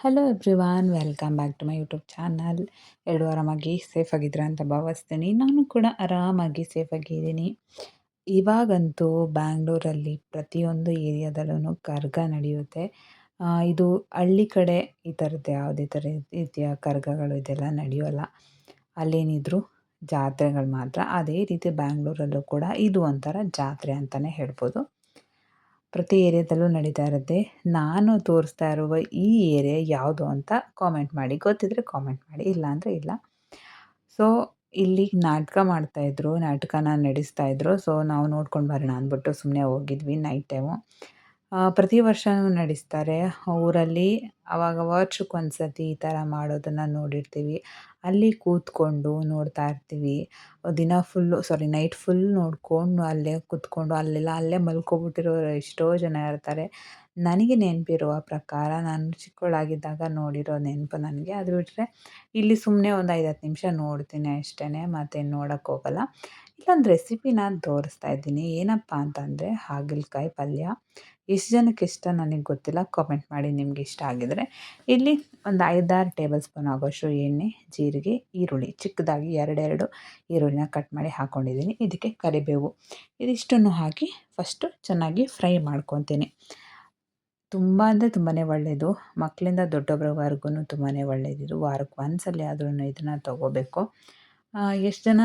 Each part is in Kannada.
Hello everyone, welcome back to my YouTube channel. ಎಲ್ಲರೂ ಆರಾಮಾಗಿ ಸೇಫಾಗಿದ್ದೀರಾ ಅಂತ ಭಾವಿಸ್ತೀನಿ. ನಾನು ಕೂಡ ಆರಾಮಾಗಿ ಸೇಫಾಗಿದ್ದೀನಿ. ಇವಾಗಂತೂ ಬ್ಯಾಂಗ್ಳೂರಲ್ಲಿ ಪ್ರತಿಯೊಂದು ಏರಿಯಾದಲ್ಲೂ ಕರ್ಗ ನಡೆಯುತ್ತೆ. ಇದು ಹಳ್ಳಿ ಕಡೆ ಈ ಥರದ್ದು ಯಾವುದೇ ಥರ ರೀತಿಯ ಕರ್ಗಗಳು ಇದೆಲ್ಲ ನಡೆಯೋಲ್ಲ. ಅಲ್ಲೇನಿದ್ರು ಜಾತ್ರೆಗಳು ಮಾತ್ರ. ಅದೇ ರೀತಿ ಬ್ಯಾಂಗ್ಳೂರಲ್ಲೂ ಕೂಡ ಇದು ಒಂಥರ ಜಾತ್ರೆ ಅಂತಲೇ ಹೇಳ್ಬೋದು. ಪ್ರತಿ ಏರಿಯಾದಲ್ಲೂ ನಡೀತಾ ಇರುತ್ತೆ. ನಾನು ತೋರಿಸ್ತಾ ಇರುವ ಈ ಏರಿಯಾ ಯಾವುದು ಅಂತ ಕಾಮೆಂಟ್ ಮಾಡಿ. ಗೊತ್ತಿದ್ದರೆ ಕಾಮೆಂಟ್ ಮಾಡಿ, ಇಲ್ಲ ಅಂದರೆ ಇಲ್ಲ. ಸೊ ಇಲ್ಲಿ ನಾಟಕ ಮಾಡ್ತಾಯಿದ್ರು, ನಾಟಕನ ನಡೆಸ್ತಾಯಿದ್ರು. ಸೊ ನಾವು ನೋಡ್ಕೊಂಡು ಬರೋಣ ಅಂದ್ಬಿಟ್ಟು ಸುಮ್ಮನೆ ಹೋಗಿದ್ವಿ ನೈಟ್ ಟೈಮು. ಪ್ರತಿ ವರ್ಷವೂ ನಡೆಸ್ತಾರೆ ಊರಲ್ಲಿ. ಆವಾಗ ವರ್ಷಕ್ಕೊಂದ್ಸತಿ ಈ ಥರ ಮಾಡೋದನ್ನು ನೋಡಿರ್ತೀವಿ. ಅಲ್ಲಿ ಕೂತ್ಕೊಂಡು ನೋಡ್ತಾ ಇರ್ತೀವಿ. ನೈಟ್ ಫುಲ್ ನೋಡಿಕೊಂಡು ಅಲ್ಲೇ ಕೂತ್ಕೊಂಡು ಅಲ್ಲೇ ಮಲ್ಕೊಬಿಟ್ಟಿರೋರು ಎಷ್ಟೋ ಜನ ಇರ್ತಾರೆ. ನನಗೆ ನೆನಪಿರುವ ಪ್ರಕಾರ ನಾನು ಚಿಕ್ಕವಳಾಗಿದ್ದಾಗ ನೋಡಿರೋ ನೆನಪು ನನಗೆ. ಅದು ಬಿಟ್ಟರೆ ಇಲ್ಲಿ ಸುಮ್ಮನೆ ಒಂದು 5-10 ನಿಮಿಷ ನೋಡ್ತೀನಿ ಅಷ್ಟೇ, ಮತ್ತೇನು ನೋಡೋಕ್ಕೆ ಹೋಗಲ್ಲ. ಇಲ್ಲೊಂದು ರೆಸಿಪಿನ ತೋರಿಸ್ತಾ ಇದ್ದೀನಿ. ಏನಪ್ಪ ಅಂತಂದರೆ ಹಾಗಲಕಾಯಿ ಪಲ್ಯ. ಎಷ್ಟು ಜನಕ್ಕೆ ಇಷ್ಟ ನನಗೆ ಗೊತ್ತಿಲ್ಲ, ಕಾಮೆಂಟ್ ಮಾಡಿ ನಿಮ್ಗೆ ಇಷ್ಟ ಆಗಿದರೆ. ಇಲ್ಲಿ ಒಂದು 5-6 ಟೇಬಲ್ ಸ್ಪೂನ್ ಆಗೋಷ್ಟು ಎಣ್ಣೆ, ಜೀರಿಗೆ, ಈರುಳ್ಳಿ ಚಿಕ್ಕದಾಗಿ 2 ಈರುಳ್ಳಿನ ಕಟ್ ಮಾಡಿ ಹಾಕ್ಕೊಂಡಿದ್ದೀನಿ. ಇದಕ್ಕೆ ಕರಿಬೇವು, ಇದಿಷ್ಟನ್ನು ಹಾಕಿ ಫಸ್ಟು ಚೆನ್ನಾಗಿ ಫ್ರೈ ಮಾಡ್ಕೊತೀನಿ. ತುಂಬ ಅಂದರೆ ತುಂಬಾ ಒಳ್ಳೆಯದು. ಮಕ್ಕಳಿಂದ ದೊಡ್ಡವರವರೆಗೂ ತುಂಬಾ ಒಳ್ಳೆಯದಿದು. ವಾರಕ್ಕೆ ಒಂದ್ಸಲ ಆದ್ರೂ ಇದನ್ನು ತೊಗೋಬೇಕು. ಎಷ್ಟು ಜನ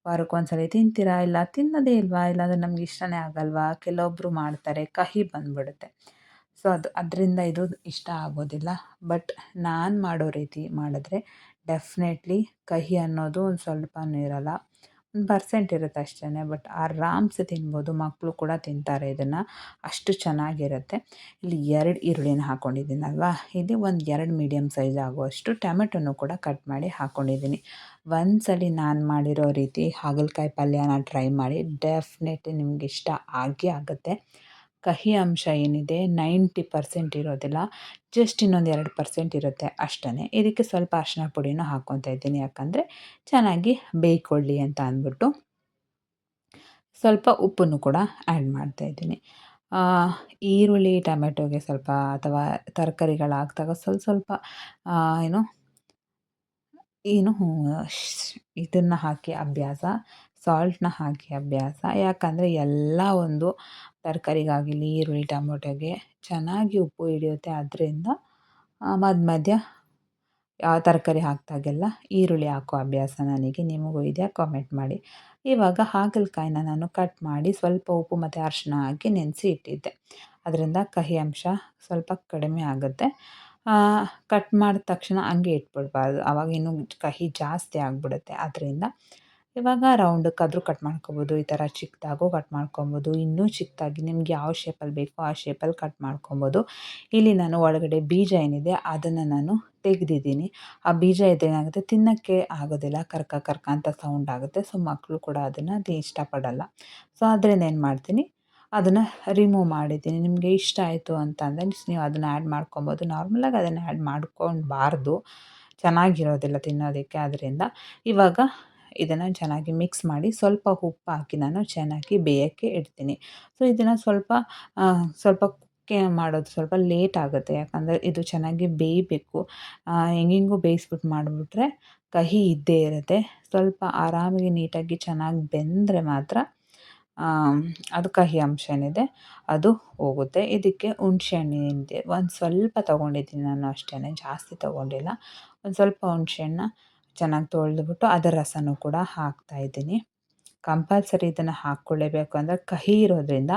ವಾರಕ್ಕೊಂದ್ಸಲ ತಿಂತೀರಾ? ಇಲ್ಲ ತಿನ್ನೋದೇ ಇಲ್ವಾ? ಇಲ್ಲಾಂದರೆ ನಮ್ಗೆ ಇಷ್ಟನೇ ಆಗಲ್ವಾ? ಕೆಲವೊಬ್ಬರು ಮಾಡ್ತಾರೆ, ಕಹಿ ಬಂದುಬಿಡುತ್ತೆ. ಸೊ ಅದರಿಂದ ಇದು ಇಷ್ಟ ಆಗೋದಿಲ್ಲ. ಬಟ್ ನಾನು ಮಾಡೋ ರೀತಿ ಮಾಡಿದ್ರೆ ಡೆಫಿನೆಟ್ಲಿ ಕಹಿ ಅನ್ನೋದು ಒಂದು ಸ್ವಲ್ಪನೂ ಇರೋಲ್ಲ, 1% ಇರುತ್ತೆ ಅಷ್ಟೇ. ಬಟ್ ಆರಾಮ್ಸೆ ತಿನ್ಬೋದು. ಮಕ್ಕಳು ಕೂಡ ತಿಂತಾರೆ ಇದನ್ನು, ಅಷ್ಟು ಚೆನ್ನಾಗಿರುತ್ತೆ. ಇಲ್ಲಿ 2 ಈರುಳ್ಳಿನ ಹಾಕ್ಕೊಂಡಿದ್ದೀನಲ್ವಾ, ಇಲ್ಲಿ ಒಂದು 2 ಮೀಡಿಯಮ್ ಸೈಜ್ ಆಗುವಷ್ಟು ಟೊಮೆಟೊನೂ ಕೂಡ ಕಟ್ ಮಾಡಿ ಹಾಕ್ಕೊಂಡಿದ್ದೀನಿ. ಒಂದ್ಸಲಿ ನಾನು ಮಾಡಿರೋ ರೀತಿ ಹಾಗಲಕಾಯಿ ಪಲ್ಯನ ಟ್ರೈ ಮಾಡಿ, ಡೆಫಿನೆಟ್ಲಿ ನಿಮ್ಗೆ ಇಷ್ಟ ಆಗೇ ಆಗುತ್ತೆ. ಕಹಿ ಅಂಶ ಏನಿದೆ 90% ಇರೋದಿಲ್ಲ, ಜಸ್ಟ್ ಇನ್ನೊಂದು 2% ಇರುತ್ತೆ ಅಷ್ಟೇ. ಇದಕ್ಕೆ ಸ್ವಲ್ಪ ಅರಿಶಿನ ಪುಡಿನೂ ಹಾಕ್ಕೊತಾ ಇದ್ದೀನಿ, ಯಾಕಂದರೆ ಚೆನ್ನಾಗಿ ಬೇಯ್ಕೊಳ್ಳಿ ಅಂತ ಅಂದ್ಬಿಟ್ಟು. ಸ್ವಲ್ಪ ಉಪ್ಪನ್ನು ಕೂಡ ಆ್ಯಡ್ ಮಾಡ್ತಾಯಿದ್ದೀನಿ. ಈರುಳ್ಳಿ ಟೊಮೆಟೊಗೆ ಸ್ವಲ್ಪ ಅಥವಾ ತರಕಾರಿಗಳಾಕಿದಾಗ ಸ್ವಲ್ಪ ಇದನ್ನು ಹಾಕಿ ಅಭ್ಯಾಸ, ಸಾಲ್ಟನ್ನ ಹಾಕಿ ಅಭ್ಯಾಸ. ಯಾಕಂದರೆ ಎಲ್ಲ ಒಂದು ತರಕಾರಿಗಾಗಿರಲಿ, ಈರುಳ್ಳಿ ಟೊಮೊಟೊಗೆ ಚೆನ್ನಾಗಿ ಉಪ್ಪು ಹಿಡಿಯುತ್ತೆ. ಅದರಿಂದ ಮಧ್ಯ ಯಾವ ತರಕಾರಿ ಹಾಕಿದಾಗೆಲ್ಲ ಈರುಳ್ಳಿ ಹಾಕೋ ಅಭ್ಯಾಸ ನನಗೆ. ನಿಮಗೂ ಇದೆಯಾ? ಕಾಮೆಂಟ್ ಮಾಡಿ. ಇವಾಗ ಹಾಗಲಕಾಯಿನ ನಾನು ಕಟ್ ಮಾಡಿ ಸ್ವಲ್ಪ ಉಪ್ಪು ಮತ್ತು ಅರಿಶಿನ ಹಾಕಿ ನೆನೆಸಿ ಇಟ್ಟಿದ್ದೆ. ಅದರಿಂದ ಕಹಿ ಅಂಶ ಸ್ವಲ್ಪ ಕಡಿಮೆ ಆಗುತ್ತೆ. ಕಟ್ ಮಾಡಿದ ತಕ್ಷಣ ಹಂಗೆ ಇಟ್ಬಿಡ್ಬಾರ್ದು, ಆವಾಗ ಇನ್ನೂ ಕಹಿ ಜಾಸ್ತಿ ಆಗಿಬಿಡುತ್ತೆ. ಅದರಿಂದ ಇವಾಗ ರೌಂಡಕ್ಕಾದರೂ ಕಟ್ ಮಾಡ್ಕೊಬೋದು, ಈ ಥರ ಚಿಕ್ಕದಾಗೂ ಕಟ್ ಮಾಡ್ಕೊಬೋದು, ಇನ್ನೂ ಚಿಕ್ಕದಾಗಿ ನಿಮ್ಗೆ ಯಾವ ಶೇಪಲ್ಲಿ ಬೇಕೋ ಆ ಶೇಪಲ್ಲಿ ಕಟ್ ಮಾಡ್ಕೊಬೋದು. ಇಲ್ಲಿ ನಾನು ಒಳಗಡೆ ಬೀಜ ಏನಿದೆ ಅದನ್ನು ನಾನು ತೆಗೆದಿದ್ದೀನಿ. ಆ ಬೀಜ ಇದೇನಾಗುತ್ತೆ, ತಿನ್ನೋಕ್ಕೆ ಆಗೋದಿಲ್ಲ, ಕರ್ಕ ಅಂತ ಸೌಂಡ್ ಆಗುತ್ತೆ. ಸೊ ಮಕ್ಕಳು ಕೂಡ ಅದನ್ನು ಇಷ್ಟಪಡಲ್ಲ. ಸೊ ಅದರಿಂದ ಏನು ಮಾಡ್ತೀನಿ, ಅದನ್ನು ರಿಮೂವ್ ಮಾಡಿದ್ದೀನಿ. ನಿಮಗೆ ಇಷ್ಟ ಆಯಿತು ಅಂತಂದರೆ ನೀವು ಅದನ್ನು ಆ್ಯಡ್ ಮಾಡ್ಕೊಬೋದು. ನಾರ್ಮಲಾಗಿ ಅದನ್ನು ಆ್ಯಡ್ ಮಾಡ್ಕೊಳ್ಬಾರ್ದು, ಚೆನ್ನಾಗಿರೋದಿಲ್ಲ ತಿನ್ನೋದಕ್ಕೆ. ಅದರಿಂದ ಇವಾಗ ಇದನ್ನು ಚೆನ್ನಾಗಿ ಮಿಕ್ಸ್ ಮಾಡಿ ಸ್ವಲ್ಪ ಉಪ್ಪು ಹಾಕಿ ನಾನು ಚೆನ್ನಾಗಿ ಬೇಯೋಕ್ಕೆ ಇಡ್ತೀನಿ. ಸೊ ಇದನ್ನು ಸ್ವಲ್ಪ ಕುಕ್ಕೆ ಮಾಡೋದು ಸ್ವಲ್ಪ ಲೇಟ್ ಆಗುತ್ತೆ, ಯಾಕಂದರೆ ಇದು ಚೆನ್ನಾಗಿ ಬೇಯಬೇಕು. ಹೆಂಗೆಂಗೋ ಬೇಯಿಸ್ಬಿಟ್ಟು ಮಾಡಿಬಿಟ್ರೆ ಕಹಿ ಇದ್ದೇ ಇರುತ್ತೆ. ಸ್ವಲ್ಪ ಆರಾಮಾಗಿ ನೀಟಾಗಿ ಚೆನ್ನಾಗಿ ಬೆಂದರೆ ಮಾತ್ರ ಅದು ಕಹಿ ಅಂಶ ಏನಿದೆ ಅದು ಹೋಗುತ್ತೆ. ಇದಕ್ಕೆ ಹುಣಸೆಹಣ್ಣು ಏನಿದೆ ಒಂದು ಸ್ವಲ್ಪ ತೊಗೊಂಡಿದ್ದೀನಿ ನಾನು ಅಷ್ಟೇ, ಜಾಸ್ತಿ ತೊಗೊಂಡಿಲ್ಲ. ಒಂದು ಸ್ವಲ್ಪ ಹುಣಸೆಹಣ್ಣ ಚೆನ್ನಾಗಿ ತೊಳೆದ್ಬಿಟ್ಟು ಅದರ ರಸನೂ ಕೂಡ ಹಾಕ್ತಾಯಿದ್ದೀನಿ. ಕಂಪಲ್ಸರಿ ಇದನ್ನು ಹಾಕ್ಕೊಳ್ಳೇಬೇಕು. ಅಂದರೆ ಕಹಿ ಇರೋದ್ರಿಂದ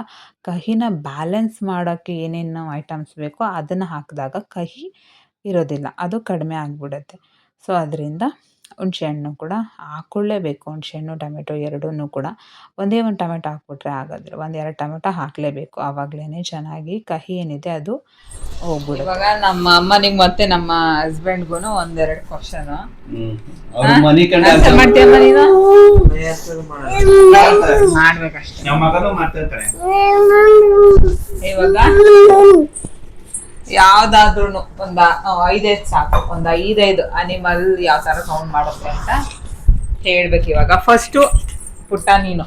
ಕಹಿನ ಬ್ಯಾಲೆನ್ಸ್ ಮಾಡೋಕ್ಕೆ ಏನೇನು ಐಟಮ್ಸ್ ಬೇಕೋ ಅದನ್ನು ಹಾಕಿದಾಗ ಕಹಿ ಇರೋದಿಲ್ಲ, ಅದು ಕಡಿಮೆ ಆಗಿಬಿಡುತ್ತೆ. ಸೊ ಅದರಿಂದ ಹುಣಸೆಹಣ್ಣು ಕೂಡ ಹಾಕ್ಕೊಳ್ಳೇಬೇಕು. ಹುಣಸೆಹಣ್ಣು ಟೊಮೆಟೊ ಎರಡೂ ಕೂಡ. ಒಂದೇ ಒಂದು ಟೊಮೆಟೊ ಹಾಕ್ಬಿಟ್ರೆ ಆಗೋದಿಲ್ಲ, 1-2 ಟೊಮೆಟೊ ಹಾಕಲೇಬೇಕು. ಆವಾಗಲೇ ಚೆನ್ನಾಗಿ ಕಹಿ ಏನಿದೆ ಅದು ಹೋಗ್ಬಿಡುತ್ತೆ. ಇವಾಗ ನಮ್ಮ ಅಮ್ಮನಿಗೆ ಮತ್ತೆ ನಮ್ಮ ಹಸ್ಬೆಂಡ್ಗೂ 1-2 ಕ್ವಶನು. ಮಾಡ್ಬೇಕಷ್ಟೇ. ಇವಾಗ ಯಾವುದಾದ್ರೂ ಒಂದು 5 ಸಾಕು, ಒಂದು 5 ಅನಿಮಲ್ ಯಾವ ಥರ ಸೌಂಡ್ ಮಾಡುತ್ತೆ ಅಂತ ಹೇಳ್ಬೇಕು. ಇವಾಗ ಫಸ್ಟು ಪುಟ್ಟ ನೀನು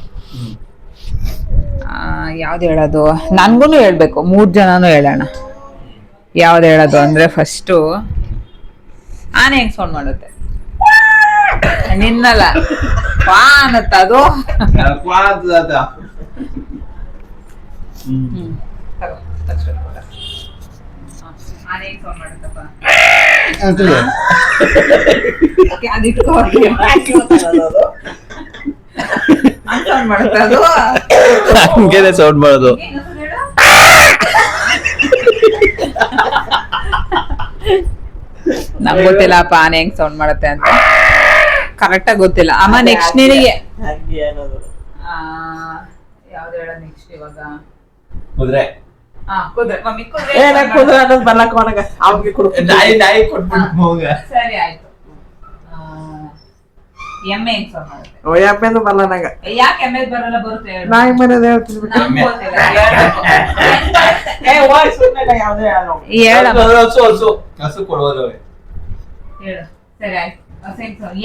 ಯಾವ್ದು ಹೇಳೋದು? ನನಗೂ ಹೇಳ್ಬೇಕು, 3 ಜನನೂ ಹೇಳೋಣ. ಯಾವ್ದು ಹೇಳೋದು ಅಂದರೆ ಫಸ್ಟು ಆನೆ ಹೆಂಗೆ ಸೌಂಡ್ ಮಾಡುತ್ತೆ ನಿನ್ನಲ್ಲ ಪಾ ಅನ್ನತ್ತ ಅದು. ತಗೋ, ತಕ್ಷಣ ಕೊಡ. ಆನೆ ಹೆಂಗೆ ಸೌಂಡ್ ಮಾಡುತ್ತಪ್ಪ ಅದಿಟ್ಕೋ ಸೌಂಡ್ ಮಾಡುತ್ತೆ ಅದು. ಹಂಗೇನೆ ಸೌಂಡ್ ಮಾಡೋದು. ನಮ್ಗೆ ಗೊತ್ತಿಲ್ಲ ಅಪ್ಪ ಆನೆ ಹೆಂಗ್ ಸೌಂಡ್ ಮಾಡುತ್ತೆ ಅಂತ ಕರೆಕ್ಟಾಗಿ ಗೊತ್ತಿಲ್ಲ. ಅಮ್ಮ ನೆಕ್ಸ್ಟ್ ನಿನಗೆ ಯಾವ್ದು ಹೇಳ ನೆಕ್ಸ್ಟ್ ಇವಾಗ ಕುದುರೆ. ಕುದುರೆ ಮಮ್ಮಿ ಕುದುರೆ ಅನ್ನೋದು ಬರ್ಲಕ್ಕ ಅವನಿಗ ಅವ್ನಿಗೆ ನಾಯಿ ಕೊಟ್ಬಿಟ್ಟು ಸರಿ ಆಯ್ತು. ಎಮ್ಮೆ ಹೆಂಗ್ ಸೌಂಡ್ ಮಾಡುತ್ತೆ? ಎಮ್ಮೆದು ಬಲ್ಲ ನಂಗ. ಯಾಕೆ ಎಮ್ಮೆ ಬರಲ್ಲ? ಬರುತ್ತೆ ಹೇಳು. ನಾಯಿ ಮನೇದು ಹೇಳ್ತೀನಿ ನಮ್ಗ್ ಗೊತ್ತಿಲ್ಲ. ಹಸು ಕೊಡುವುದು. ಹೇಳು. ಸರಿ ಆಯ್ತು.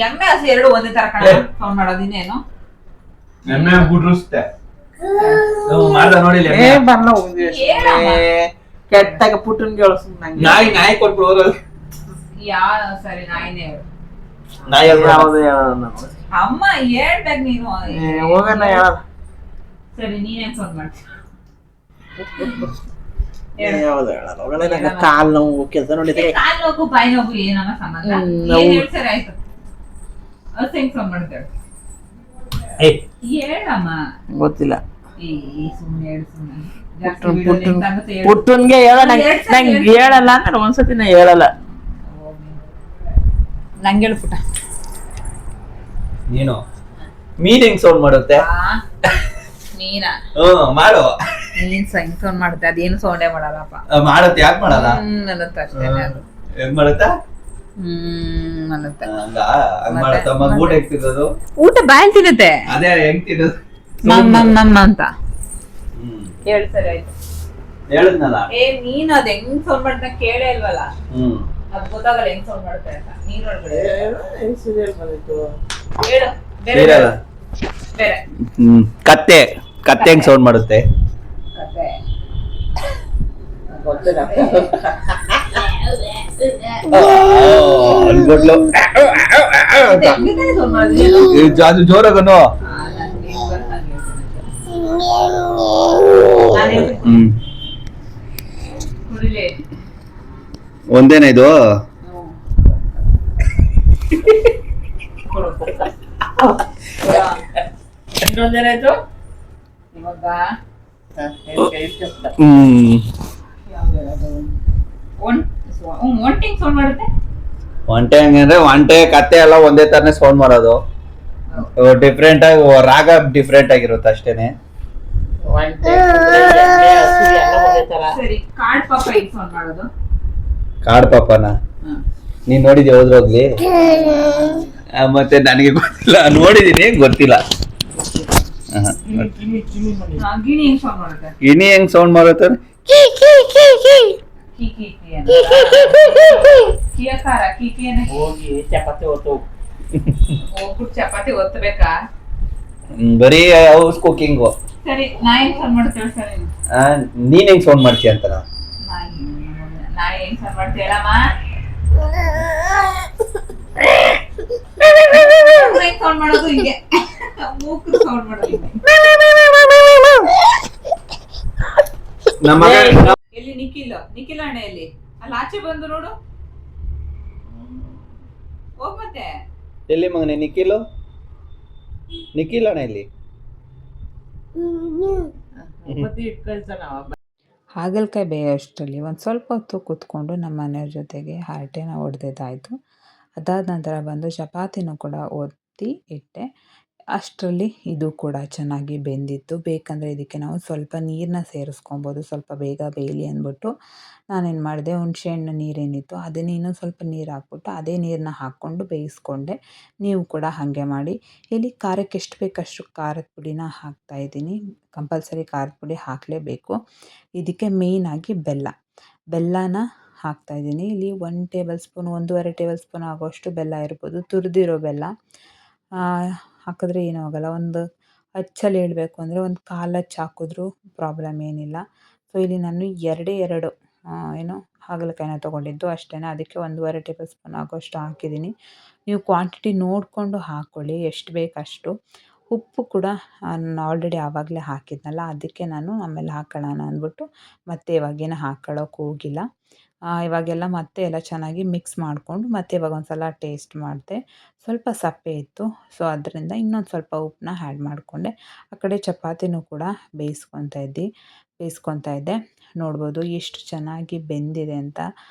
ಎಮ್ಮೆ ಹಸು ಎರಡು ಒಂದೇ ತರ ಕಣ ಸೌಂಡ್ ಮಾಡೋದು. ಇನ್ನೇನು ಎಮ್ಮೆ ಗುಡ್ರುಸ್ತೆ ಮಾಡ್ದ ನೋಡಿಲ್ಲ. ಬಲ್ಲ ಕೆಟ್ಟಾಗ ಪುಟ್ಟನ್ಗೆ ಹೇಳು ಸುಮ್ಮನೆ. ನಾಯಿ ಕೊಟ್ಬಿಡು. ಸರಿ ನಾಯಿನೇ ಹೇಳು. ನಾಯಿ ಯಾವ್ದು ಅಮ್ಮ ಹೇಳ್ಬೇಕು ನೀನು. ಹೋಗಲ್ಲ ಹೇಳಲ್ಲ. ಸರಿ ನೀನ್ ಹೆಂಗ್ ಸೌಂಡ್ ಮಾಡ್ತೀಯ? ಯಾವ್ದು ಹೇಳಲ್ಲ. ಒಳ್ಳೆ ಕಾಲ್ ನೋವು ಕೆಲಸ ನೋಡಿದ್ರೆ ಕಾಲ್ ನೋವು ಬಾಯಿ ನೋವು ಏನನ್ನ ಸಂಬಂಧ? ಏನ್ ಹೇಳು? ಸರಿ ಆಯ್ತು. ಹಸು ಹೆಂಗ್ ಸೌಂಡ್ ಮಾಡ್ತೇವೆ ಹೇಳಮ್ಮ. ಗೊತ್ತಿಲ್ಲ. ಸುಮ್ನೆ ಹೇಳು ಸುಮ್ನೆ. ಪುಟ್ಟನ್ಗೆ ಹೇಳ. ನಂಗೆ ಹೇಳಲ್ಲ ಅಂದ್ರೆ ಒಂದ್ಸತಿ ನಾ ಹೇಳಲ್ಲ. ನಂಗೆ ಹೇಳು ಪುಟ್ಟ. ನೀನು ಮೀನ್ ಹೆಂಗ್ ಸೌಂಡ್ ಮಾಡುತ್ತೆ? ಮೀನಾ? ಮಾಡು. ಮೀನ್ ಹೆಂಗ್ ಸೌಂಡ್ ಮಾಡುತ್ತೆ? ಅದೇನು ಸೌಂಡೇ ಮಾಡಲ್ಲಪ್ಪ. ಮಾಡತ್ತೆ. ಯಾಕೆ ಮಾಡಲ್ಲ? ಅನ್ನತ್ತೆ ಅಷ್ಟೇನೆ ಅದು. ಹೆಂಗ್ ಮಾಡುತ್ತ? ಅನ್ನತ್ತೆ. ಹಂಗ ಮಾಡತ್ತ. ಊಟ ಹೆಂಗ್ ತಿನ್ನೋದು? ಊಟ ಬಾಯಲ್ಲಿ ತಿನ್ನುತ್ತೆ. ಅದೇ ಹೆಂಗ್ ತಿನ್ನೋದು? ಮಮ್ಮ ಅಂತ ಹೇಳು. ಸರಿ ಆಯ್ತು. ಹೇಳದ್ನಲ್ಲ. ನೀನ್ ಅದ್ ಹೆಂಗ್ ಸೌಂಡ್ ಮಾಡ್ತಾ ಕೇಳೇ ಇಲ್ವಲ್ಲ. ಅದ್ ಗೊತ್ತಾಗಲ್ಲ ಹೆಂಗ್ ಸೌಂಡ್ ಮಾಡುತ್ತೆ ಅಂತ. ನೀನ್ ನೋಡ್ಬೇಡಿ. ಹೇಳು. ಬೇರೆ ಕತ್ತೆ. ಕತ್ತೆ ಹೆಂಗ್ ಸೌಂಡ್ ಮಾಡುತ್ತೆ? ಕತೆ ಜಾಸ್ತಿ ಜೋರಾಗನು. ಒಂದೇನ ಇದು? ಇನ್ನೊಂದೇನಾಯ್ತು ಇವಾಗ? ಒಂಟೆ ಸೌಂಡ್ ಮಾಡುತ್ತೆ. ಒಂಟೆ ಹಂಗಂದ್ರೆ ಒಂಟೆ ಕತ್ತೆ ಎಲ್ಲ ಒಂದೇ ತರನೇ ಸೌಂಡ್ ಮಾಡೋದು. ಡಿಫ್ರೆಂಟ್ ಆಗಿ ರಾಗ ಡಿಫ್ರೆಂಟ್ ಆಗಿರುತ್ತೆ ಅಷ್ಟೇನೆ. ಸರಿ ಕಾಡ್ ಪಾಪ ಹೆಂಗ್ ಸೌಂಡ್ ಮಾಡೋದು? ಕಾಡ್ ಪಾಪನ ನೀನ್ ನೋಡಿದ್ಯಾ ಹೋದ್ರೋಗ್ಲಿ? ಮತ್ತೆ ನನಗೆ ಗೊತ್ತಿಲ್ಲ. ನೋಡಿದೀನಿ, ಗೊತ್ತಿಲ್ಲ. ಗಿಣಿ ಹೆಂಗ್ ಸೌಂಡ್ ಮಾಡುತ್ತೆ? ಗಿಣಿ ಹೆಂಗ್ ಸೌಂಡ್ ಮಾಡುತ್ತೆ? ಹೋಗಿ ಚಪಾತಿ ಹೊತ್ತು ಹೋಗ್ಬಿಟ್ಟು ಚಪಾತಿ ಒತ್ತಬೇಕಾ? ಬರೀ ಹೌಸ್ ಕುಕಿಂಗು. ಸರಿ ನಾ ಹೆಂಗ್ ಸೌಂಡ್ ಮಾಡ್ತೇವೆ? ಸರಿ ನೀನ್ ಹೆಂಗ್ ಸೌಂಡ್ ಮಾಡ್ತೀಯ ಅಂತ? ನಾಯಿ ಹೆಂಗ್ ಸೌಂಡ್ ಮಾಡ್ತೀಯ ಹೇಳಮ್ಮ? ಸೌಂಡ್ ಮಾಡೋದು ಹಿಂಗೆ, ಮೂಕು ಸೌಂಡ್ ಮಾಡೋದು ಹಿಂಗೆ. ಎಲ್ಲಿ ನಿಖಿಲ್ ಅಣ್ಣ ಎಲ್ಲಿ? ಅಲ್ಲಿ ಆಚೆ ಬಂದು ನೋಡು. ಹೋಗ್ ಮತ್ತೆ. ಎಲ್ಲಿ ಮಗನೆ ನಿಖಿಲ್? ನಿಖಿಲ್ ಅಣ್ಣ ಎಲ್ಲಿ? ಹಾಗಲಕಾಯಿ ಬೇಯೋಷ್ಟರಲ್ಲಿ ಒಂದು ಸ್ವಲ್ಪ ಹೊತ್ತು ಕೂತ್ಕೊಂಡು ನಮ್ಮ ಮನೆಯವ್ರ ಜೊತೆಗೆ ಹರಟೆನ ಹೊಡೆದಿದ್ದಾಯಿತು. ಅದಾದ ನಂತರ ಬಂದು ಚಪಾತಿನೂ ಕೂಡ ಒತ್ತಿ ಇಟ್ಟೆ. ಅಷ್ಟರಲ್ಲಿ ಇದು ಕೂಡ ಚೆನ್ನಾಗಿ ಬೆಂದಿತ್ತು. ಬೇಕಂದರೆ ಇದಕ್ಕೆ ನಾವು ಸ್ವಲ್ಪ ನೀರನ್ನ ಸೇರಿಸ್ಕೊಬೋದು, ಸ್ವಲ್ಪ ಬೇಗ ಬೇಯಲಿ ಅಂದ್ಬಿಟ್ಟು ನಾನೇನು ಮಾಡಿದೆ, ಹುಣಸೆಹಣ್ಣು ನೀರೇನಿತ್ತು ಅದನ್ನೇ ಇನ್ನೊಂದು ಸ್ವಲ್ಪ ನೀರು ಹಾಕ್ಬಿಟ್ಟು ಅದೇ ನೀರನ್ನ ಹಾಕ್ಕೊಂಡು ಬೇಯಿಸ್ಕೊಂಡೆ. ನೀವು ಕೂಡ ಹಾಗೆ ಮಾಡಿ. ಇಲ್ಲಿ ಖಾರಕ್ಕೆ ಎಷ್ಟು ಬೇಕಷ್ಟು ಖಾರದ ಪುಡಿನ ಹಾಕ್ತಾಯಿದ್ದೀನಿ. ಕಂಪಲ್ಸರಿ ಖಾರದ ಪುಡಿ ಹಾಕಲೇಬೇಕು. ಇದಕ್ಕೆ ಮೇಯ್ನಾಗಿ ಬೆಲ್ಲನ ಹಾಕ್ತಾಯಿದ್ದೀನಿ. ಇಲ್ಲಿ 1 ಟೇಬಲ್ ಸ್ಪೂನ್ 1.5 ಟೇಬಲ್ ಸ್ಪೂನ್ ಆಗೋಷ್ಟು ಬೆಲ್ಲ ಇರ್ಬೋದು. ತುರಿದಿರೋ ಬೆಲ್ಲ ಹಾಕಿದ್ರೆ ಏನೂ ಆಗೋಲ್ಲ. ಒಂದು ಅಚ್ಚಲ್ಲಿ ಹೇಳಬೇಕು ಅಂದರೆ ಒಂದು 1/4 ಅಚ್ಚು ಹಾಕಿದ್ರೂ ಪ್ರಾಬ್ಲಮ್ ಏನಿಲ್ಲ. ಸೊ ಇಲ್ಲಿ ನಾನು 2 ಏನು ಹಾಗಲಕಾಯಿನ ತೊಗೊಂಡಿದ್ದು ಅಷ್ಟೇ. ಅದಕ್ಕೆ 1.5 ಟೇಬಲ್ ಸ್ಪೂನ್ ಆಗೋಷ್ಟು ಹಾಕಿದ್ದೀನಿ. ನೀವು ಕ್ವಾಂಟಿಟಿ ನೋಡಿಕೊಂಡು ಹಾಕ್ಕೊಳ್ಳಿ, ಎಷ್ಟು ಬೇಕು ಅಷ್ಟು. ಉಪ್ಪು ಕೂಡ ನಾನು ಆಲ್ರೆಡಿ ಆವಾಗಲೇ ಹಾಕಿದ್ನಲ್ಲ, ಅದಕ್ಕೆ ನಾನು ಆಮೇಲೆ ಹಾಕ್ಕೊಳ್ಳೋಣ ಅಂದ್ಬಿಟ್ಟು ಮತ್ತೆ ಇವಾಗೇನು ಹಾಕ್ಕೊಳ್ಳೋಕೆ ಹೋಗಿಲ್ಲ. ಇವಾಗೆಲ್ಲ ಮತ್ತೆ ಎಲ್ಲ ಚೆನ್ನಾಗಿ ಮಿಕ್ಸ್ ಮಾಡಿಕೊಂಡು ಮತ್ತೆ ಇವಾಗ ಒಂದು ಸಲ ಟೇಸ್ಟ್ ಮಾಡಿದೆ. ಸ್ವಲ್ಪ ಸಪ್ಪೆ ಇತ್ತು. ಸೊ ಅದರಿಂದ ಇನ್ನೊಂದು ಸ್ವಲ್ಪ ಉಪ್ಪನ್ನ ಆ್ಯಡ್ ಮಾಡಿಕೊಂಡೆ. ಆ ಕಡೆ ಚಪಾತಿನೂ ಕೂಡ ಬೇಯಿಸ್ಕೊತಾ ಇದ್ದೆ. ನೋಡ್ಬೋದು ಎಷ್ಟು ಚೆನ್ನಾಗಿ ಬೆಂದಿದೆ ಅಂತ.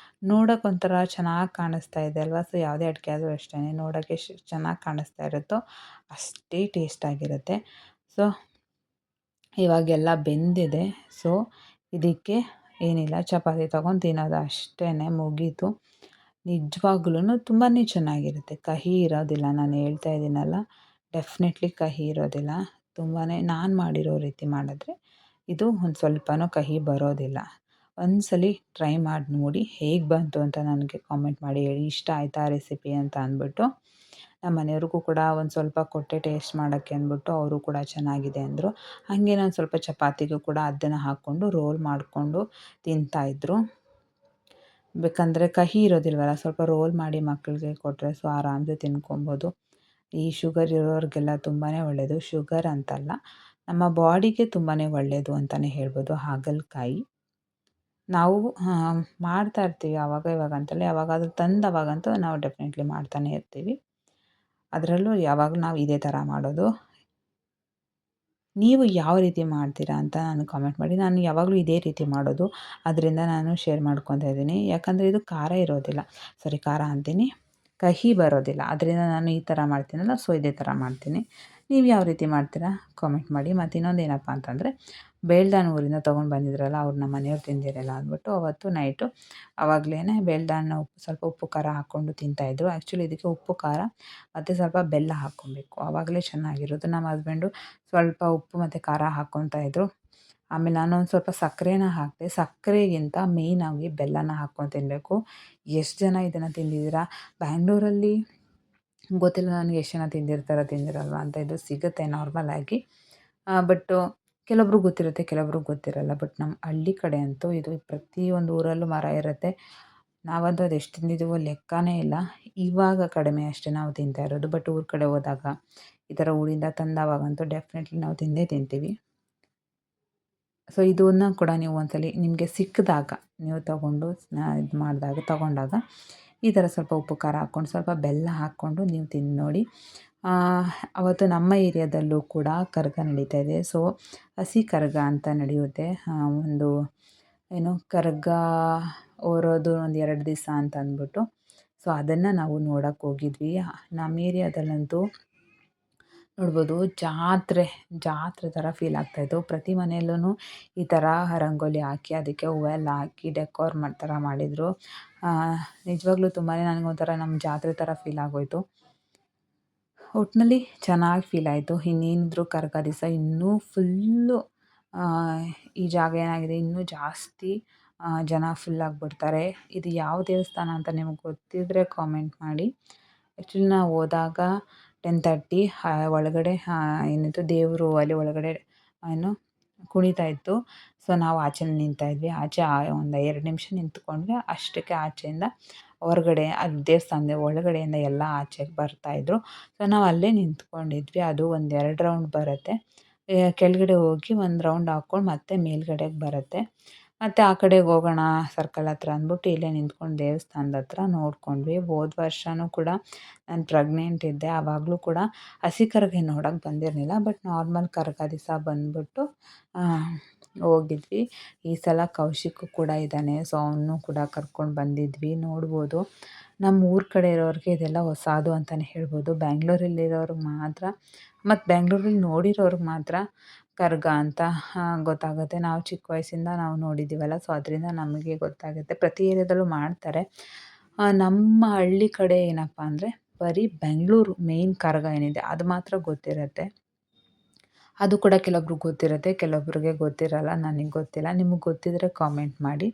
ನೋಡೋಕೆ ಒಂಥರ ಚೆನ್ನಾಗಿ ಕಾಣಿಸ್ತಾ ಇದೆ ಅಲ್ವಾ. ಸೊ ಯಾವುದೇ ಅಡುಗೆ ಆದರೂ ಅಷ್ಟೇ, ನೋಡೋಕ್ಕೆ ಎಷ್ಟು ಚೆನ್ನಾಗಿ ಕಾಣಿಸ್ತಾ ಇರುತ್ತೋ ಅಷ್ಟೇ ಟೇಸ್ಟಾಗಿರುತ್ತೆ. ಸೊ ಇವಾಗೆಲ್ಲ ಬೆಂದಿದೆ. ಸೊ ಇದಕ್ಕೆ ಏನಿಲ್ಲ, ಚಪಾತಿ ತೊಗೊಂಡು ತಿನ್ನೋದು ಅಷ್ಟೇ, ಮುಗೀತು. ನಿಜವಾಗ್ಲೂ ತುಂಬಾ ಚೆನ್ನಾಗಿರುತ್ತೆ. ಕಹಿ ಇರೋದಿಲ್ಲ, ನಾನು ಹೇಳ್ತಾ ಇದ್ದೀನಲ್ಲ, ಡೆಫಿನೆಟ್ಲಿ ಕಹಿ ಇರೋದಿಲ್ಲ. ತುಂಬಾ ನಾನು ಮಾಡಿರೋ ರೀತಿ ಮಾಡಿದ್ರೆ ಇದು ಒಂದು ಸ್ವಲ್ಪನೂ ಕಹಿ ಬರೋದಿಲ್ಲ. ಒಂದ್ಸಲಿ ಟ್ರೈ ಮಾಡಿ ನೋಡಿ, ಹೇಗೆ ಬಂತು ಅಂತ ನನಗೆ ಕಾಮೆಂಟ್ ಮಾಡಿ ಹೇಳಿ. ಇಷ್ಟ ಆಯಿತಾ ರೆಸಿಪಿ ಅಂತ ಅಂದ್ಬಿಟ್ಟು. ನಮ್ಮ ಮನೆಯವ್ರಿಗೂ ಕೂಡ ಒಂದು ಸ್ವಲ್ಪ ಕೊಟ್ಟೆ ಟೇಸ್ಟ್ ಮಾಡೋಕ್ಕೆ ಅಂದ್ಬಿಟ್ಟು, ಅವರು ಕೂಡ ಚೆನ್ನಾಗಿದೆ ಅಂದರು. ಹಾಗೆ ನಾನು ಸ್ವಲ್ಪ ಚಪಾತಿಗೂ ಕೂಡ ಅದನ್ನು ಹಾಕ್ಕೊಂಡು ರೋಲ್ ಮಾಡಿಕೊಂಡು ತಿಂತಾಯಿದ್ರು. ಬೇಕಂದರೆ ಕಹಿ ಇರೋದಿಲ್ವಲ್ಲ, ಸ್ವಲ್ಪ ರೋಲ್ ಮಾಡಿ ಮಕ್ಕಳಿಗೆ ಕೊಟ್ಟರೆ ಸೊ ಆರಾಮ್ಸೆ ತಿನ್ಕೊಬೋದು. ಈ ಶುಗರ್ ಇರೋರಿಗೆಲ್ಲ ತುಂಬಾ ಒಳ್ಳೆಯದು. ಶುಗರ್ ಅಂತಲ್ಲ, ನಮ್ಮ ಬಾಡಿಗೆ ತುಂಬಾ ಒಳ್ಳೆಯದು ಅಂತಲೇ ಹೇಳ್ಬೋದು ಹಾಗಲಕಾಯಿ. ನಾವು ಮಾಡ್ತಾ ಇರ್ತೀವಿ ಆವಾಗ ಇವಾಗ ಅಂತಲೇ, ಯಾವಾಗಾದರೂ ತಂದವಾಗಂತೂ ನಾವು ಡೆಫಿನೆಟ್ಲಿ ಮಾಡ್ತಾನೆ ಇರ್ತೀವಿ. ಅದರಲ್ಲೂ ಯಾವಾಗಲೂ ನಾವು ಇದೇ ಥರ ಮಾಡೋದು. ನೀವು ಯಾವ ರೀತಿ ಮಾಡ್ತೀರಾ ಅಂತ ನನಗೆ ಕಾಮೆಂಟ್ ಮಾಡಿ. ನಾನು ಯಾವಾಗಲೂ ಇದೇ ರೀತಿ ಮಾಡೋದು, ಅದರಿಂದ ನಾನು ಶೇರ್ ಮಾಡ್ಕೊತಾ ಇದ್ದೀನಿ. ಯಾಕಂದರೆ ಇದು ಖಾರ ಇರೋದಿಲ್ಲ, ಖಾರ ಅಂತೀನಿ, ಕಹಿ ಬರೋದಿಲ್ಲ. ಅದರಿಂದ ನಾನು ಈ ಥರ ಮಾಡ್ತೀನಲ್ಲ, ಸೊ ಇದೇ ಥರ ಮಾಡ್ತೀನಿ. ನೀವು ಯಾವ ರೀತಿ ಮಾಡ್ತೀರಾ ಕಾಮೆಂಟ್ ಮಾಡಿ. ಮತ್ತು ಇನ್ನೊಂದು ಏನಪ್ಪ ಅಂತಂದರೆ, ಬೇಲ್ದಾನ್ ಊರಿಂದ ತೊಗೊಂಡು ಬಂದಿದ್ರಲ್ಲ, ಅವ್ರು ನಮ್ಮ ಮನೆಯವ್ರು ತಿಂದಿರಲ್ಲ ಅಂದ್ಬಿಟ್ಟು ಅವತ್ತು ನೈಟು ಆವಾಗಲೇ ಬೇಲ್ದಾನ ಸ್ವಲ್ಪ ಉಪ್ಪು ಖಾರ ಹಾಕ್ಕೊಂಡು ತಿಂತಾಯಿದ್ರು. ಆ್ಯಕ್ಚುಲಿ ಇದಕ್ಕೆ ಉಪ್ಪು ಖಾರ ಮತ್ತು ಸ್ವಲ್ಪ ಬೆಲ್ಲ ಹಾಕ್ಕೊಬೇಕು, ಆವಾಗಲೇ ಚೆನ್ನಾಗಿರೋದು. ನಮ್ಮ ಹಸ್ಬೆಂಡು ಸ್ವಲ್ಪ ಉಪ್ಪು ಮತ್ತು ಖಾರ ಹಾಕ್ಕೊತಾಯಿದ್ರು. ಆಮೇಲೆ ನಾನೊಂದು ಸ್ವಲ್ಪ ಸಕ್ಕರೆನ ಹಾಕಿದೆ. ಸಕ್ಕರೆಗಿಂತ ಮೇಯ್ನಾಗಿ ಬೆಲ್ಲನ ಹಾಕ್ಕೊಂಡು ತಿನ್ನಬೇಕು. ಎಷ್ಟು ಜನ ಇದನ್ನು ತಿಂದಿದ್ದೀರಾ? ಬ್ಯಾಂಗ್ಳೂರಲ್ಲಿ ಗೊತ್ತಿಲ್ಲ ನನಗೆ ಎಷ್ಟು ಜನ ತಿಂದಿರಲ್ವ ಅಂತ. ಇದು ಸಿಗುತ್ತೆ ನಾರ್ಮಲಾಗಿ, ಬಟ್ಟು ಕೆಲವೊಬ್ರಿಗೆ ಗೊತ್ತಿರುತ್ತೆ, ಕೆಲವೊಬ್ರಿಗೆ ಗೊತ್ತಿರಲ್ಲ. ಬಟ್ ನಮ್ಮ ಹಳ್ಳಿ ಕಡೆ ಅಂತೂ ಇದು ಪ್ರತಿಯೊಂದು ಊರಲ್ಲೂ ಮರ ಇರುತ್ತೆ. ನಾವಂತೂ ಅದು ಎಷ್ಟು ತಿಂದಿದ್ದೀವೋ ಲೆಕ್ಕನೇ ಇಲ್ಲ. ಇವಾಗ ಕಡಿಮೆ ಅಷ್ಟೇ ನಾವು ತಿಂತಾ ಇರೋದು. ಬಟ್ ಊರ ಕಡೆ ಹೋದಾಗ ಈ ಥರ ಊರಿಂದ ತಂದವಾಗಂತೂ ಡೆಫಿನೆಟ್ಲಿ ನಾವು ತಿಂದೇ ತಿಂತೀವಿ. ಸೊ ಇದನ್ನು ಕೂಡ ನೀವು ಒಂದ್ಸಲಿ ನಿಮಗೆ ಸಿಕ್ಕಿದಾಗ ನೀವು ತೊಗೊಂಡಾಗ ಈ ಥರ ಸ್ವಲ್ಪ ಉಪ್ಪು ಖಾರ ಹಾಕ್ಕೊಂಡು ಸ್ವಲ್ಪ ಬೆಲ್ಲ ಹಾಕ್ಕೊಂಡು ನೀವು ತಿಂದು ನೋಡಿ. ಅವತ್ತು ನಮ್ಮ ಏರಿಯಾದಲ್ಲೂ ಕೂಡ ಕರಗ ನಡೀತಾ ಇದೆ. ಸೊ ಹಸಿ ಕರಗ ಅಂತ ನಡೆಯುತ್ತೆ. ಒಂದು ಕರಗ ಹೊರೋದು ಒಂದು 2 ದಿವಸ ಅಂತ ಅಂದ್ಬಿಟ್ಟು, ಸೊ ಅದನ್ನು ನಾವು ನೋಡೋಕ್ಕೆ ಹೋಗಿದ್ವಿ. ನಮ್ಮ ಏರಿಯಾದಲ್ಲಂತೂ ನೋಡ್ಬೋದು, ಜಾತ್ರೆ ಥರ ಫೀಲ್ ಆಗ್ತಾಯಿತ್ತು. ಪ್ರತಿ ಮನೆಯಲ್ಲೂ ಈ ಥರ ರಂಗೋಲಿ ಹಾಕಿ ಅದಕ್ಕೆ ಹೂವೆಲ್ಲ ಹಾಕಿ ಡೆಕೋರ್ ಥರ ಮಾಡಿದರು. ನಿಜವಾಗ್ಲೂ ತುಂಬಾ ನನಗೊಂಥರ ನಮ್ಮ ಜಾತ್ರೆ ಥರ ಫೀಲ್ ಆಗೋಯಿತು. ಒಟ್ಟಿನಲ್ಲಿ ಚೆನ್ನಾಗಿ ಫೀಲ್ ಆಯಿತು. ಇನ್ನೇನಿದ್ರು ಕರಗ ದಿವಸ ಇನ್ನೂ ಫುಲ್ಲು ಈ ಜಾಗ ಏನಾಗಿದೆ ಇನ್ನೂ ಜಾಸ್ತಿ ಜನ ಫುಲ್ ಆಗಿಬಿಡ್ತಾರೆ. ಇದು ಯಾವ ದೇವಸ್ಥಾನ ಅಂತ ನಿಮಗೆ ಗೊತ್ತಿದ್ದರೆ ಕಾಮೆಂಟ್ ಮಾಡಿ. ಆ್ಯಕ್ಚುಲಿ ನಾವು ಹೋದಾಗ 10:30 ಒಳಗಡೆ ಏನಿತ್ತು ದೇವರು ಅಲ್ಲಿ ಒಳಗಡೆ ಕುಣಿತಾ ಇತ್ತು. ಸೊ ನಾವು ಆಚೆನೇ ನಿಂತಾಯಿದ್ವಿ. ಆಚೆ ಒಂದು 2 ನಿಮಿಷ ನಿಂತ್ಕೊಂಡ್ವಿ. ಅಷ್ಟಕ್ಕೆ ಆಚೆಯಿಂದ ಹೊರಗಡೆ ಅಲ್ಲಿ ದೇವಸ್ಥಾನದ ಒಳಗಡೆಯಿಂದ ಎಲ್ಲ ಆಚೆಗೆ ಬರ್ತಾಯಿದ್ರು. ಸೊ ನಾವು ಅಲ್ಲೇ ನಿಂತ್ಕೊಂಡಿದ್ವಿ. ಅದು ಒಂದು 2 ರೌಂಡ್ ಬರುತ್ತೆ. ಕೆಳಗಡೆ ಹೋಗಿ ಒಂದು ರೌಂಡ್ ಹಾಕ್ಕೊಂಡು ಮತ್ತೆ ಮೇಲ್ಗಡೆಗೆ ಬರುತ್ತೆ. ಮತ್ತು ಆ ಕಡೆಗೆ ಹೋಗೋಣ ಸರ್ಕಲ್ ಹತ್ರ ಅಂದ್ಬಿಟ್ಟು ಇಲ್ಲೇ ನಿಂತ್ಕೊಂಡು ದೇವಸ್ಥಾನದ ಹತ್ರ ನೋಡ್ಕೊಂಡ್ವಿ. ಹೋದ ವರ್ಷವೂ ಕೂಡ ನಾನು ಪ್ರೆಗ್ನೆಂಟ್ ಇದ್ದೆ. ಆವಾಗಲೂ ಕೂಡ ಹಸಿ ಕರಗ ನೋಡೋಕ್ಕೆ ಬಂದಿರಲಿಲ್ಲ. ಬಟ್ ನಾರ್ಮಲ್ ಕರಗ ದಿವಸ ಬಂದ್ಬಿಟ್ಟು ಹೋಗಿದ್ವಿ. ಈ ಸಲ ಕೌಶಿಕ್ ಕೂಡ ಇದ್ದಾನೆ. ಸೊ ಅವನು ಕೂಡ ಕರ್ಕೊಂಡು ಬಂದಿದ್ವಿ. ನೋಡ್ಬೋದು, ನಮ್ಮ ಊರ ಕಡೆ ಇರೋರಿಗೆ ಇದೆಲ್ಲ ಹೊಸದು ಅಂತಲೇ ಹೇಳ್ಬೋದು. ಬ್ಯಾಂಗ್ಳೂರಲ್ಲಿರೋರಿಗೆ ಮಾತ್ರ ಮತ್ತು ಬ್ಯಾಂಗ್ಳೂರಲ್ಲಿ ನೋಡಿರೋರಿಗೆ ಮಾತ್ರ ಕರಗ ಅಂತ ಗೊತ್ತಾಗುತ್ತೆ. ನಾವು ಚಿಕ್ಕ ವಯಸ್ಸಿಂದ ನಾವು ನೋಡಿದ್ದೀವಲ್ಲ, ಸೊ ಅದರಿಂದ ನಮಗೆ ಗೊತ್ತಾಗುತ್ತೆ. ಪ್ರತಿ ಏರಿಯಾದಲ್ಲೂ ಮಾಡ್ತಾರೆ. ನಮ್ಮ ಹಳ್ಳಿ ಕಡೆ ಏನಪ್ಪ ಅಂದರೆ ಬರೀ ಬೆಂಗಳೂರು ಮೇಯ್ನ್ ಕರಗ ಏನಿದೆ ಅದು ಮಾತ್ರ ಗೊತ್ತಿರುತ್ತೆ. ಅದು ಕೂಡ ಕೆಲವೊಬ್ರಿಗೆ ಗೊತ್ತಿರುತ್ತೆ, ಕೆಲವೊಬ್ಬರಿಗೆ ಗೊತ್ತಿರಲ್ಲ. ನನಗೆ ಗೊತ್ತಿಲ್ಲ, ನಿಮಗೆ ಗೊತ್ತಿದ್ದರೆ ಕಾಮೆಂಟ್ ಮಾಡಿ.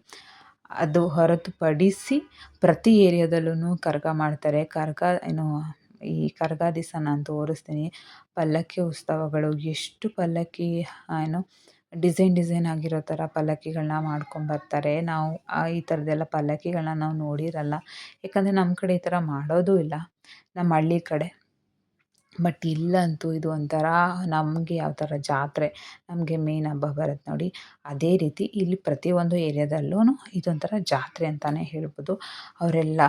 ಅದು ಹೊರತುಪಡಿಸಿ ಪ್ರತಿ ಏರಿಯಾದಲ್ಲೂ ಕರಗ ಮಾಡ್ತಾರೆ. ಕರಗ ಈ ಕರಗ ದಿವಸ ನಾನು ತೋರಿಸ್ತೀನಿ. ಪಲ್ಲಕ್ಕಿ ಉತ್ಸವಗಳು ಎಷ್ಟು ಪಲ್ಲಕ್ಕಿ ಡಿಸೈನ್ ಆಗಿರೋ ಥರ ಪಲ್ಲಕ್ಕಿಗಳನ್ನ ಮಾಡ್ಕೊಂಬರ್ತಾರೆ. ನಾವು ಈ ಥರದ್ದೆಲ್ಲ ಪಲ್ಲಕ್ಕಿಗಳನ್ನ ನಾವು ನೋಡಿರಲ್ಲ. ಯಾಕಂದರೆ ನಮ್ಮ ಕಡೆ ಈ ಥರ ಮಾಡೋದೂ ಇಲ್ಲ, ನಮ್ಮ ಹಳ್ಳಿ ಕಡೆ. ಬಟ್ ಇಲ್ಲಂತೂ ಇದು ಒಂಥರ ನಮಗೆ ಯಾವ ಥರ ಜಾತ್ರೆ, ನಮಗೆ ಮೇನ್ ಹಬ್ಬ ಬರುತ್ತೆ ನೋಡಿ, ಅದೇ ರೀತಿ ಇಲ್ಲಿ ಪ್ರತಿಯೊಂದು ಏರಿಯಾದಲ್ಲೂ ಇದೊಂಥರ ಜಾತ್ರೆ ಅಂತಲೇ ಹೇಳ್ಬೋದು. ಅವರೆಲ್ಲ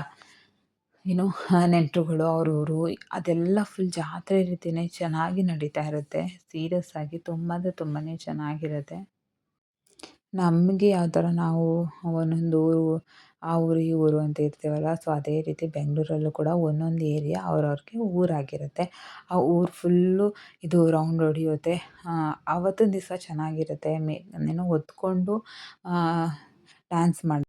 ಏನು ನೆಂಟರುಗಳು ಅವ್ರ ಊರು ಅದೆಲ್ಲ ಫುಲ್ ಜಾತ್ರೆ ರೀತಿಯೇ ಚೆನ್ನಾಗಿ ನಡೀತಾ ಇರುತ್ತೆ. ಸೀರಿಯಸ್ ಆಗಿ ತುಂಬ ಅಂದರೆ ತುಂಬಾ ಚೆನ್ನಾಗಿರುತ್ತೆ. ನಮಗೆ ಯಾವ ಥರ ನಾವು ಒಂದೊಂದು ಊರು ಆ ಊರು ಈ ಊರು ಅಂತ ಇರ್ತೀವಲ್ಲ, ಸೊ ಅದೇ ರೀತಿ ಬೆಂಗಳೂರಲ್ಲೂ ಕೂಡ ಒಂದೊಂದು ಏರಿಯಾ ಅವ್ರವ್ರಿಗೆ ಊರಾಗಿರುತ್ತೆ. ಆ ಊರು ಫುಲ್ಲು ಇದು ರೌಂಡ್ ಹೊಡಿಯುತ್ತೆ. ಆವತ್ತಿನ ದಿವಸ ಚೆನ್ನಾಗಿರುತ್ತೆ. ಏನೋ ಹೊತ್ಕೊಂಡು ಡ್ಯಾನ್ಸ್ ಮಾಡಿ